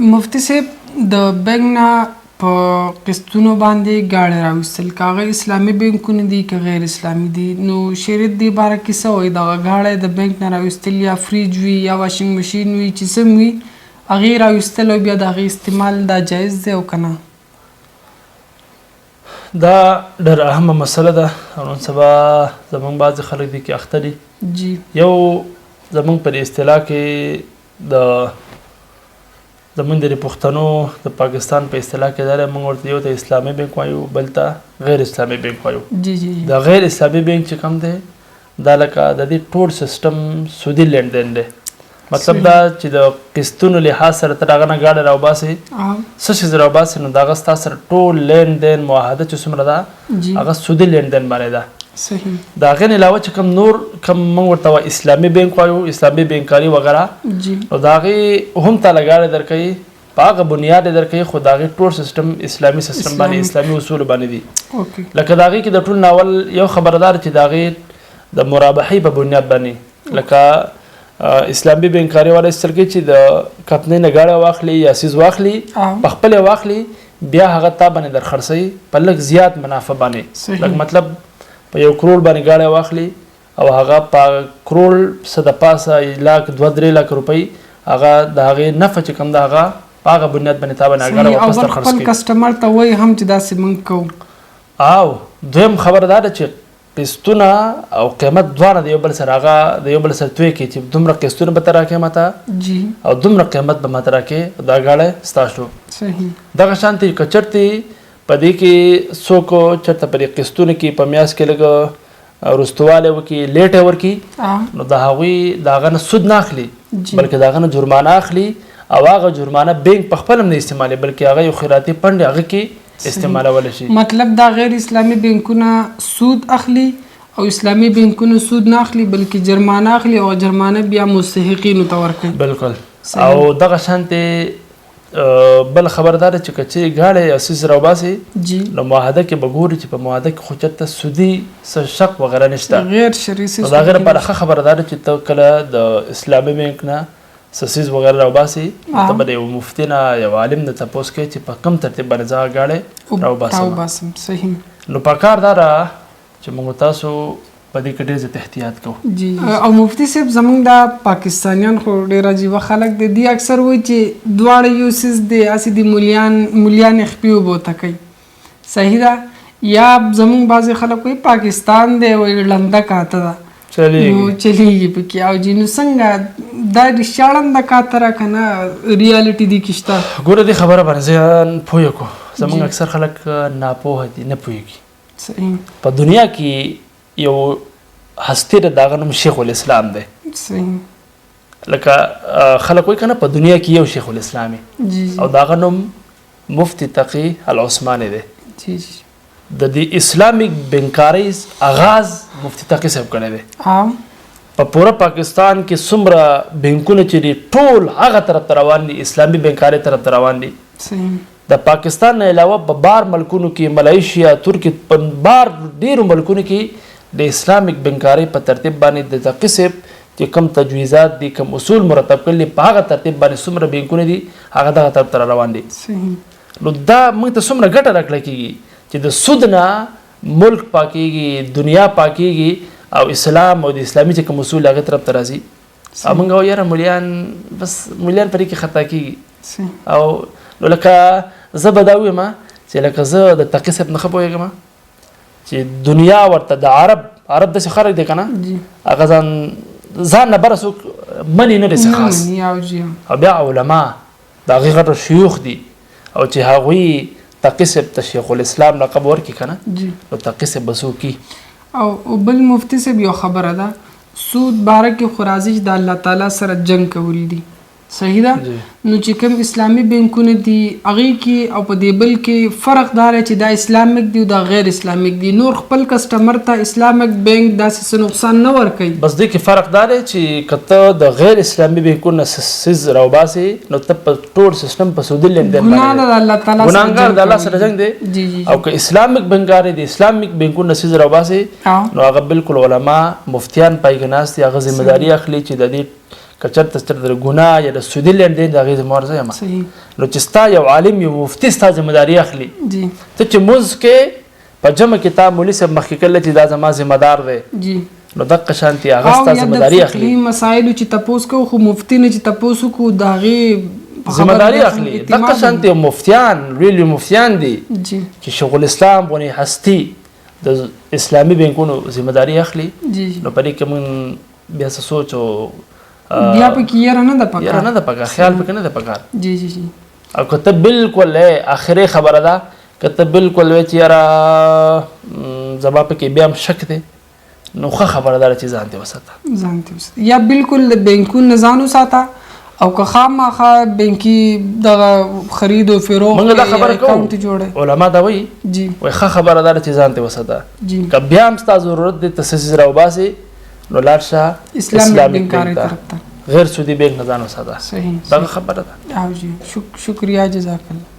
مفتي صاحب د بینک نه په قسطونو باندې ګاډي راوستل کاغه اسلامي بینکونه دي که غیر اسلامي دي نو شریعت دې باره کې څه وایي دغه ګاډی د بینک نه راوستل یا فریج وي یا واشنګ مشین وي چې څه وي هغې راوستل او بیا د هغې استعمال دا جایز دی او که نه دا ډېر اهمه مسله ده او نن سبا زموږ بعضې خلک دي کې اخته دي جی یو زموږ په دې اصطلاح کې د زموږ د پښتنو د پاکستان په اصطلاح کې دا موږ ورته یو ته اسلامي بینک وایو بل ته غیر اسلامي بینک وایو جی جی د غیر اسلامي بینک چې کوم دی دا لکه د دې ټول سیستم سودي لینډین دی مطلب دا چې د قسطونو لحاظ سره ته هغه نه ګاډی راوباسې څه شي راوباسې نو د هغه ستا سره ټول لینډین معاهده چې څومره ده هغه سودي لینډین باندې ده صحیح د هغې نه علاوه چې کوم نور کوم موږ ورته وایو اسلامي بینک وایو اسلامي بینکاري وغیره جی نو د هغې هم تاله ګاډی درکوي په هغه بنیاد یې درکوي خو د هغې ټول سیستم اسلامي سیستم باندې اسلامي اصولو باندې دي اوکې لکه د هغې کې د ټول ناول یو خبردار چې د هغې د مرابحې په بنیاد باندې لکه اسلامي بینکاري والا استل کې چې د کمپنۍ نه ګاډی واخلي یا سیز واخلي په خپل واخلي بیا هغه تا باندې درخرڅوي په لږ زیات منافع باندې لکه مطلب په 1 کروڑ باندې ګاډی واخلي او هغه په کروڑ څه د پاسه لاک 2-3 لک روپۍ هغه د هغې نفع چې کوم د هغه په هغه بنیاد باندې تا باندې ګاډی واپس درخرڅ کوي خپل کسټمر ته وایي هم چې داسې موږ کوو او دویم خبره دا ده چې قسطونه او قیمت دواړه د یو بل سره هغه د یو بل سره توی کړي چې دومره قسطونه به ته راکړې ماته جی او دومره قیمت به ماته راکړې دا ګاډی ستا شو صحیح دغه شانتې که چېرته په دې کې څوک چېرته په دې قسطونو کې په میاشت کې لږ وروستوالی وکړي لیټ یې ورکړي نو د هغوی د هغه نه سود نه اخلي بلکې د هغه نه جرمانه اخلي او هغه جرمانه بینک په خپل هم نه استعمالوي بلکې هغه یو خیراتي فنډ هغه کې استعمالولی شي مطلب دا غیر اسلامي بینکونه سود اخلي او اسلامي بینکونه سود نه اخلي بلکې جرمانه اخلي او جرمانه بیا مستحقینو ته ورکوي بالکل او دغه شانتې بل خبردار چې که چیرې ګاډی یا څیز راوباسې جی نو معاهده کې به ګوري چې په معاهده کې خو چېرته سودي څه شک وغیره نشته غیر شرعي نو د هغې لپاره ښه خبردار چې ته کله د اسلامي بینک نه څه څیز وغیره راوباسې ته به د یو مفتي نه یو عالم نه تپوس کوې چې په کوم ترتیب باندې زه هغه ګاډی راوباسم صحیح نو پکار دا ده چې موږ تاسو په دې کې ډېر زیات احتیاط کوو جی او مفتي صاحب زموږ دا پاکستانیان خو ډېر عجیبه خلک دي دوی اکثر وایي چې دواړه یو څیز دی هسې د مولیان خپې اوبو ته کوي صحیح ده یا زموږ بعضې خلک وایي پاکستان دی وایي ړنده کاته ده چلیږي پکې او جی نو څنګه دا رښتیا د کاته را که نه ریالټي دي کې شته ګوره دې خبره باندې زه پوه کړو زموږ اکثر خلک ناپوهه دي نه پوهېږي په دنیا کې یو هستي ده د هغه نوم شیخ الاسلام دی صحیح لکه خلک وایي که نه په دنیا کې یو شیخ الاسلامي او د هغه نوم مفتي تقي العثماني دی جی د دې اسلامیک بینکارۍ آغاز مفتي تقي صاحب کړی دی په پوره پاکستان کې څومره بینکونه چې دي ټول هغه طرف ته روان دي اسلامي بینکارۍ طرف ته روان دي د پاکستان نه علاوه په بار ملکونو کې ملایشیا ترکی په بار ډیرو ملکونو کې د اسلامیک بینکارۍ په ترتیب باندې د تقي صاحب چې کوم تجویزات دي کوم اصول مرتب کړل په هغه ترتیب باندې څومره بینکونه دي هغه دغه طرف ته روان دي نو دا موږ ته څومره ګټه راکړی کېږي چې د سود نه ملک پاکېږي دنیا پاکېږي او اسلام او د اسلامي چې کوم اصول هغې طرف ته راځي او موږ وایو یاره مولیان بس مولیان په دې کې خطا کېږي او نو لکه زه به دا ووایم چې لکه زه د تقي صاحب نه ښه پوهېږم چې دنیا ورته د عرب داسې خلک دی که نه هغه ځان نه بره څوک منې نه دی څه خاص او بیا علما د هغې غټه شیوخ دي او چې هغوی تقي صاحب ته شیخ الاسلام لقب ورکړي که نه نو تقي صاحب به څوک او بل مفتي صاحب یو خبره ده سود باره کې خو راځي چې د الله تعالی سره جنګ کول دي صحیح ده نو چې کوم اسلامي بینکونه دي هغې کې او په دې بل کې فرق دا دی چې دا اسلامیک دي او دا غیر اسلامیک دي نور خپل کسټمر ته اسلامیک بینک داسې څه نقصان نه ورکوي بس دې کې فرق دا دی چې که ته د غیر اسلامي بینکونو نه څیز راوباسې نو ته په ټول سیستم په سودي لینډین ګناهګار د الله سره جنګ دی او که اسلامیک بینکاري د اسلامیک بینکونو نه څیز راوباسې نو هغه بالکل علما مفتیان پای کې ناست دي هغه ذمهداري اخلي چې د دې که چېرته د ګناه یا د سودي لینډین د هغې ذمهوار زه یم نو چې ستا یو عالم یو مفتی ستا ذمہداري اخلي جی ته چې مونځ کې په جمع کې تا مولي صاحب مخکې کړل چې دا زما ذمہ دار دی جی نو دغه شانتي هغه ستا ذمہداري اخلي فقهي مسایل چې تپوس کو خو مفتی نه چې تپوس کو داغه ذمہداري اخلي دغه شانتي مفتیان ویلي مفتیان دي جی چې شیخ الاسلام غوني هستی د اسلامي بانکونو ذمہداري اخلي جی نو پرې کې مون بیا څه سوچ او بیا په کې یاره نه د پکار یاره نه د پکار خیال پکې نه د پکار جی جی جی او کته بالکل اخري خبره ده کته بالکل وی چې یاره زما په کې بیا هم شک دی نو ښه خبره ده چې ځان دې وساته ځانته وساته یا بالکل د بانکونو نه ځان وساته او که خامخا بانکي دغه خرید او فروغ موږ دا خبره کوو اکاونټ جوړه علما دا وایي جی وای ښه خبره ده چې ځان دې وساته جی که بیا هم ستا ضرورت دی تاسیس راوباسي نو لاړ شه اسلامي بانکاري طرف ته غیر سودی بینک نه ځان وساته صحیح دا خبره ده او جی شکریہ جزاک الله